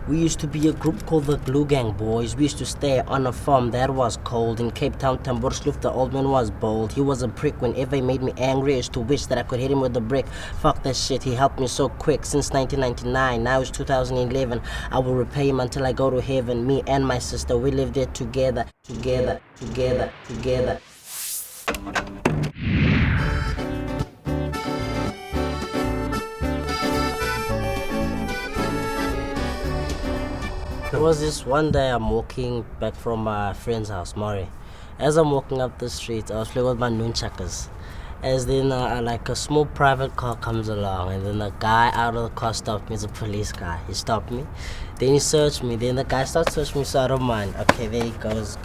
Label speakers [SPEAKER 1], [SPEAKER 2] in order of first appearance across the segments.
[SPEAKER 1] We used to be a group called the Glue Gang Boys. We used to stay on a farm that was cold. In Cape Town, Tamborskloof, the old man was bold. He was a prick whenever he made me angry. I used to wish that I could hit him with a brick. Fuck that shit, he helped me so quick since 1999. Now it's 2011. I will repay him until I go to heaven. Me and my sister, we lived there together. There was this one day I'm walking back from my friend's house, Maury. As I'm walking up the street, I was playing with my nunchakas. As then like a small private car comes along, and then the guy out of the car stopped me. It's a police guy. He stopped me. Then he searched me. Then the guy starts searching me, so I don't mind. Okay, there he goes.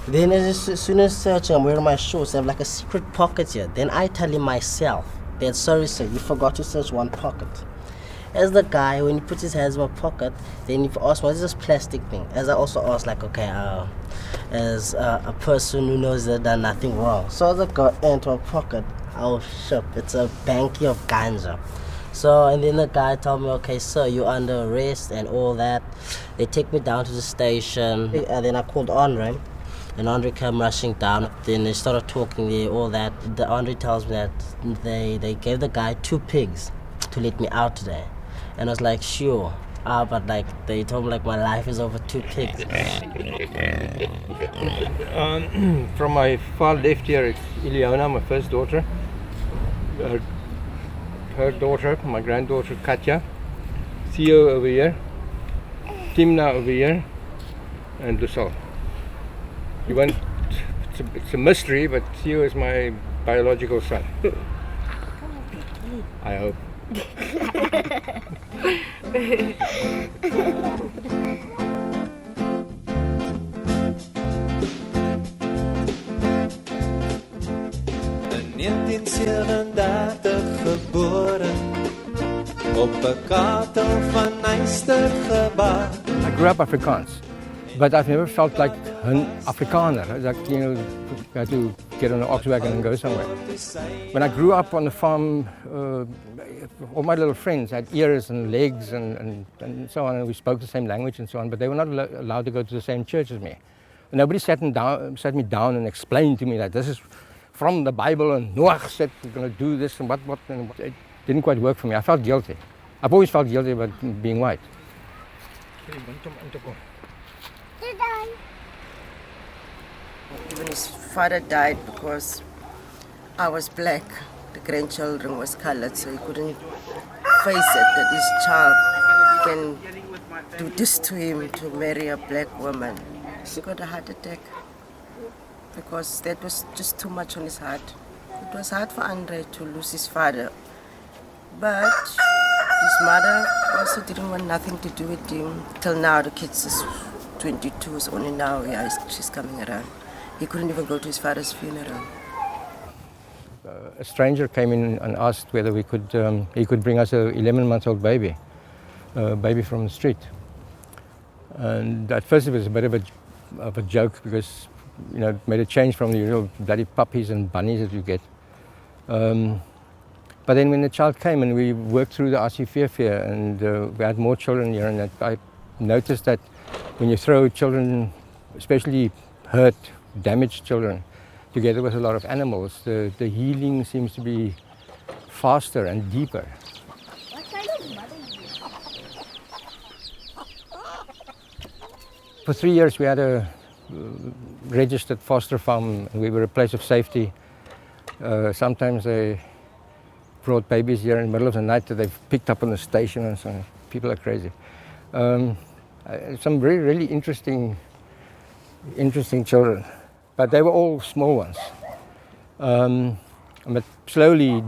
[SPEAKER 1] Then as soon as searching, I'm wearing my shorts. I have like a secret pocket here. Then I tell him myself that, sorry sir, you forgot to search one pocket. As the guy, when he puts his hands in my pocket, then he asks, what is this plastic thing? As I also asked, like, okay, as a person who knows that I've done nothing wrong. So as I got into my pocket, I was shook. It's a banky of ganja. So, and then the guy told me, okay, sir, you're under arrest and all that. They take me down to the station. And then I called Andre, and Andre came rushing down. Then they started talking there, all that. The Andre tells me that they gave the guy 2 pigs to let me out today. And I was like, sure. But like they told me like my life is over 2 pigs.
[SPEAKER 2] From my far left here, it's Ileona, my first daughter. Her daughter, my granddaughter Katja. Theo over here. Timna over here. And Lucille. You won't, it's a mystery, but Theo is my biological son. I hope.
[SPEAKER 3] In 1937 gebore op 'n kater van Eystergebaar.
[SPEAKER 2] I grew up Afrikaans, but I've never felt like an Afrikaner. Like, you know, you had to get on an ox wagon and go somewhere. When I grew up on the farm, all my little friends had ears and legs and so on, and we spoke the same language and so on, but they were not allowed to go to the same church as me. And nobody sat me down and explained to me that this is from the Bible and Noah said we're going to do this and what. It didn't quite work for me. I felt guilty. I've always felt guilty about being white.
[SPEAKER 4] Even his father died because I was black. The grandchildren was colored, so he couldn't face it that his child can do this to him, to marry a black woman. He got a heart attack because that was just too much on his heart. It was hard for Andre to lose his father, but his mother also didn't want nothing to do with him. Till now, the kid is 22, so only now she's coming around. He couldn't even go to his father's funeral.
[SPEAKER 2] A stranger came in and asked whether he could bring us a 11-month-old baby from the street. And at first it was a bit of a joke because, you know, it made a change from the usual bloody puppies and bunnies that you get. But then when the child came and we worked through the RC and we had more children here, and I noticed that when you throw children, especially hurt, damaged children, together with a lot of animals, the healing seems to be faster and deeper.
[SPEAKER 5] What kind of mother is this?
[SPEAKER 2] For 3 years we had a registered foster farm, and we were a place of safety. Sometimes they brought babies here in the middle of the night that they've picked up on the station and so on. People are crazy. Some really interesting children. But they were all small ones. But slowly,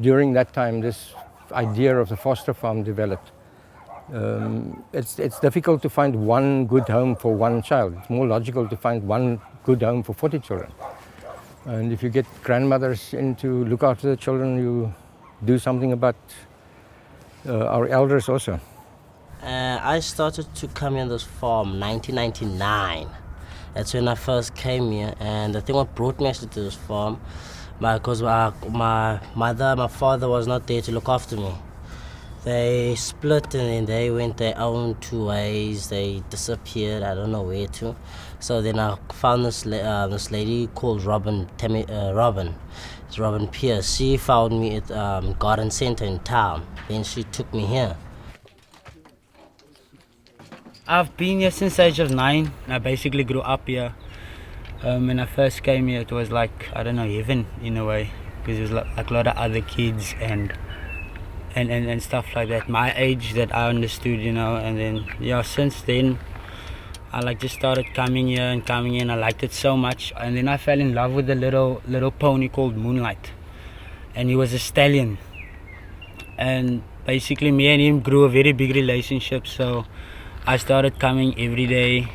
[SPEAKER 2] during that time, this idea of the foster farm developed. It's difficult to find one good home for one child. It's more logical to find one good home for 40 children. And if you get grandmothers in to look after the children, you do something about our elders also.
[SPEAKER 1] I started to come in this farm 1999. That's when I first came here, and the thing what brought me actually to this farm, because my father was not there to look after me. They split and then they went their own two ways. They disappeared. I don't know where to. So then I found this lady called Robin. It's Robin Pierce. She found me at Garden Center in town. Then she took me here.
[SPEAKER 6] I've been here since the age of 9. I basically grew up here. When I first came here, it was like, I don't know, heaven in a way, because there was like a lot of other kids and stuff like that, my age that I understood, you know. And then since then I like just started coming here and I liked it so much. And then I fell in love with a little pony called Moonlight, and he was a stallion, and basically me and him grew a very big relationship. So I started coming every day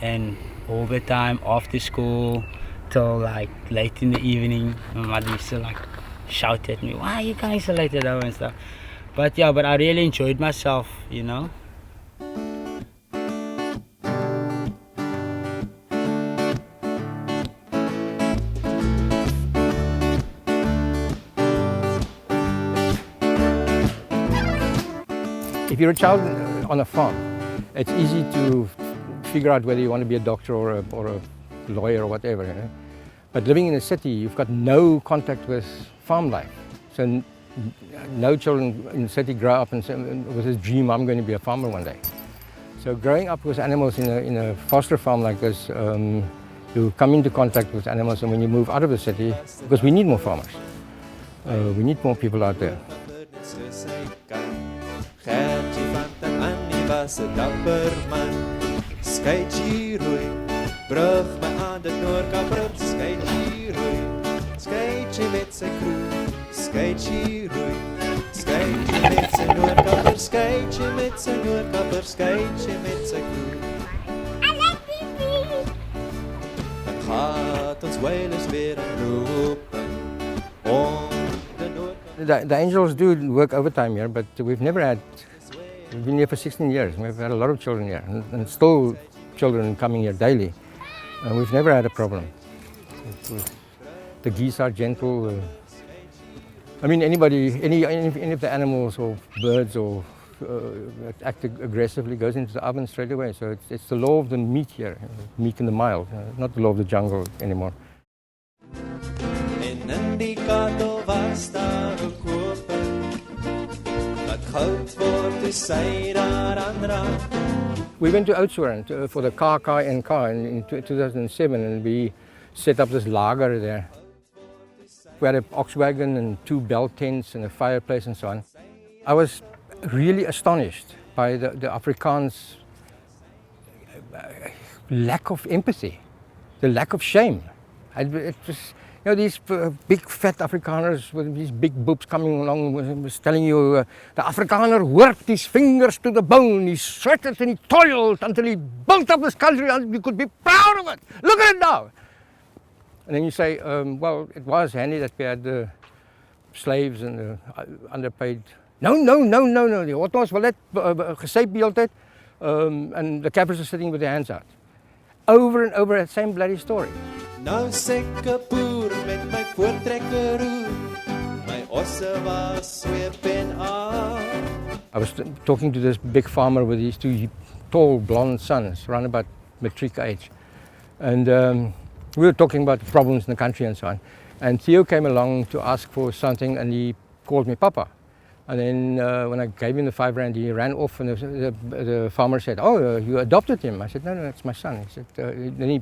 [SPEAKER 6] and all the time after school till like late in the evening. My mother used to like shout at me, why are you coming so late though and stuff. But I really enjoyed myself, you know.
[SPEAKER 2] If you're a child on a farm, it's easy to figure out whether you want to be a doctor or a lawyer or whatever, you know. But living in a city, you've got no contact with farm life. So no children in the city grow up and say, with this dream, I'm going to be a farmer one day. So growing up with animals in a foster farm like this, you come into contact with animals, and when you move out of the city, because we need more farmers, we need more people out there.
[SPEAKER 3] Skytjie roei, skytjie met sy noordkapper, skytjie met sy noordkapper, skytjie met sy kroeg. Dan gaat ons weilers weer roepen om de noordkapper.
[SPEAKER 2] The angels do work overtime here, but we've been here for 16 years. We've had a lot of children here, and still children coming here daily. And we've never had a problem. The geese are gentle. I mean, any of the animals or birds or act aggressively goes into the oven straight away. So it's the law of the meek here, meek and the mild, not the law of the jungle anymore. We went to Oudtshoorn for the car in 2007, and we set up this lager there. We had an ox wagon and 2 bell tents and a fireplace and so on. I was really astonished by the Afrikaans lack of empathy, the lack of shame. It was, you know, these big fat Afrikaners with these big boobs coming along was telling you, the Afrikaner worked his fingers to the bone, he sweated and he toiled until he built up this country and we could be proud of it. Look at it now. And then you say, well, it was handy that we had the slaves and the underpaid. No. Die hotnos wil net gesyp die hele tyd. And the Kaffirs are sitting with their hands out. Over and over, that same bloody story.
[SPEAKER 3] Nou sekke boer met my voortrekker roer, my osse was sweep en aan.
[SPEAKER 2] I was talking to this big farmer with these 2 tall blonde sons, around about matric age. And we were talking about the problems in the country and so on. And Theo came along to ask for something, and he called me Papa. And then when I gave him the 5 rand, he ran off, and the farmer said, oh, you adopted him. I said, no, that's my son. He said, then he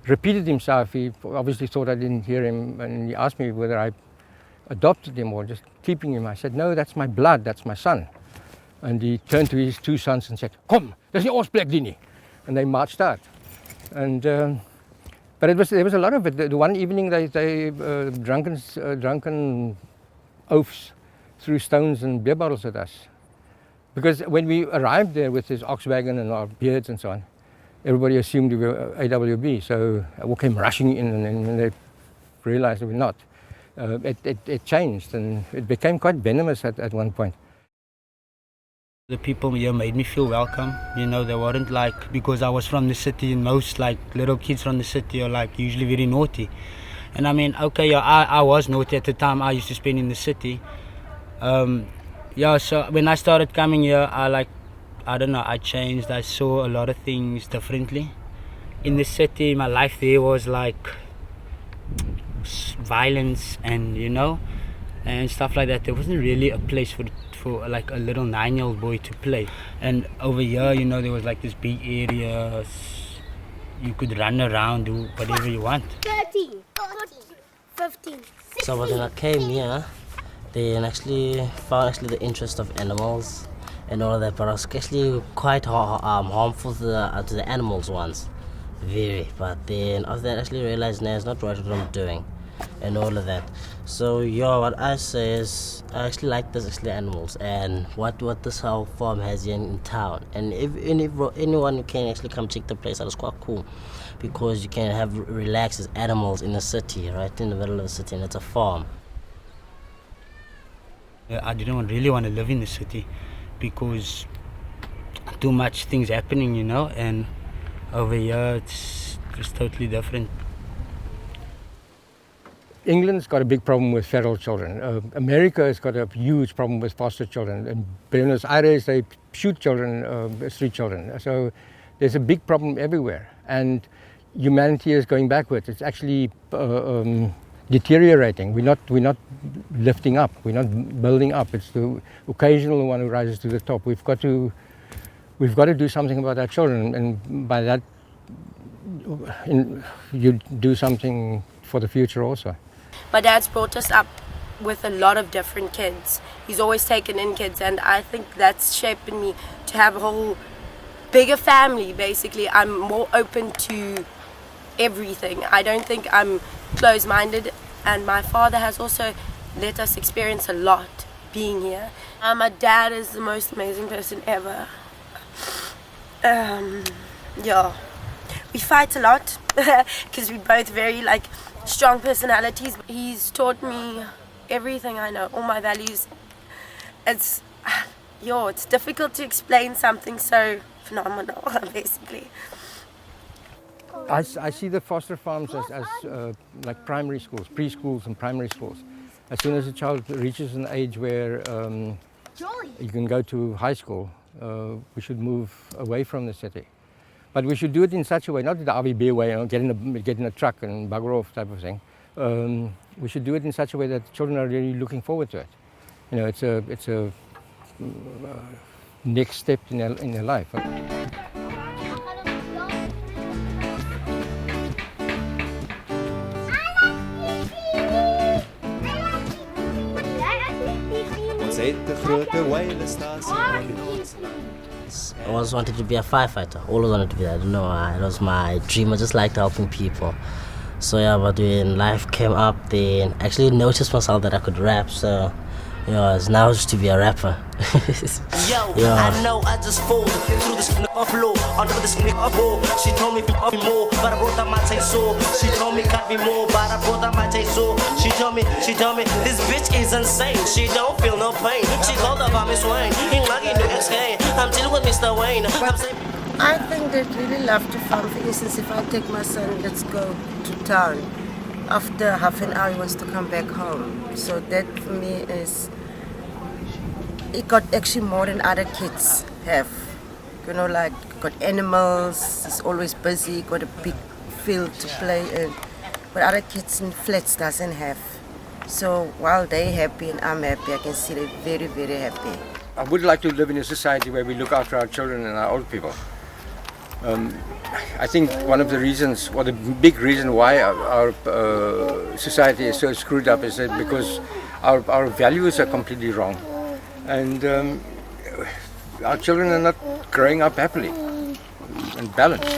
[SPEAKER 2] repeated himself. He obviously thought I didn't hear him, and he asked me whether I adopted him or just keeping him. I said, no, that's my blood, that's my son. And he turned to his 2 sons and said, kom, dis nie ons plek die nie. And they marched out. And but there was a lot of it. The one evening they drunken oafs threw stones and beer bottles at us. Because when we arrived there with this ox wagon and our beards and so on, everybody assumed we were AWB. So we came rushing in, and when they realized we were not, it changed, and it became quite venomous at one point.
[SPEAKER 6] The people here made me feel welcome. You know, they weren't like, because I was from the city, and most like little kids from the city are like usually very naughty. And I mean, okay, I was naughty at the time I used to spend in the city. Yeah, so when I started coming here, I don't know, I changed. I saw a lot of things differently. In the city, my life there was like violence and, you know, and stuff like that. There wasn't really a place for like a little 9-year-old boy to play. And over here, you know, there was like this big area. You could run around, do whatever you want.
[SPEAKER 5] 13, 14, 15.
[SPEAKER 1] So when I came here, they actually found the interest of animals and all of that, but I was actually quite harmful to the animals once, very. But then after that, I actually realized, nah, it's not right what I'm doing, and all of that. So yeah, what I say is, I actually like this animals and what this whole farm has here in town. And if anyone who can actually come check the place out, it's quite cool, because you can have relaxed as animals in the city, right in the middle of the city, and it's a farm.
[SPEAKER 6] I didn't really want to live in the city because too much things happening, you know, and over here it's just totally different.
[SPEAKER 2] England's got a big problem with feral children. America has got a huge problem with foster children. In Buenos Aires, they shoot children, street children. So there's a big problem everywhere. And humanity is going backwards. It's actually deteriorating. We're not lifting up. We're not building up. It's the occasional one who rises to the top. We've got to do something about our children, and by that, you do something for the future also.
[SPEAKER 7] My dad's brought us up with a lot of different kids. He's always taken in kids, and I think that's shaped me to have a whole bigger family, basically. I'm more open to everything. I don't think I'm closed-minded, and my father has also let us experience a lot being here. My dad is the most amazing person ever. Yeah, we fight a lot because we're both very strong personalities. He's taught me everything I know, all my values. It's difficult to explain something so phenomenal, basically.
[SPEAKER 2] I see the foster farms as like primary schools, preschools and primary schools. As soon as a child reaches an age where you can go to high school, we should move away from the city. But we should do it in such a way, not the RVB way, get in a truck and bugger off type of thing. We should do it in such a way that the children are really looking forward to it. You know, it's a next step in their life.
[SPEAKER 3] Ons het 'n groot wireless-stasie.
[SPEAKER 1] I always wanted to be a firefighter. Always wanted to be that. I don't know why. It was my dream. I just liked helping people. So yeah, but when life came up, then I actually noticed myself that I could rap. So yeah, it's now just to be a rapper.
[SPEAKER 8] I know I just fall through this floor, under this floor. She told me to be more, but I brought out my taste so. She told me cut me more, but I brought out my taste so. She told me, this bitch is insane. She don't feel no pain. She called up on Miss Wayne. I'm dealing with Mr. Wayne.
[SPEAKER 4] I think they'd really love to farm. For instance, if I take my son, let's go to town. After half an hour, he wants to come back home. So that for me is, it got actually more than other kids have. You know, got animals, he's always busy, got a big field to play in. But other kids in flats doesn't have. So while they're happy and I'm happy, I can see they're very, very happy.
[SPEAKER 2] I would like to live in a society where we look after our children and our old people. I think one of the reasons, or the big reason why our society is so screwed up is that because our values are completely wrong. And our children are not growing up happily and balanced.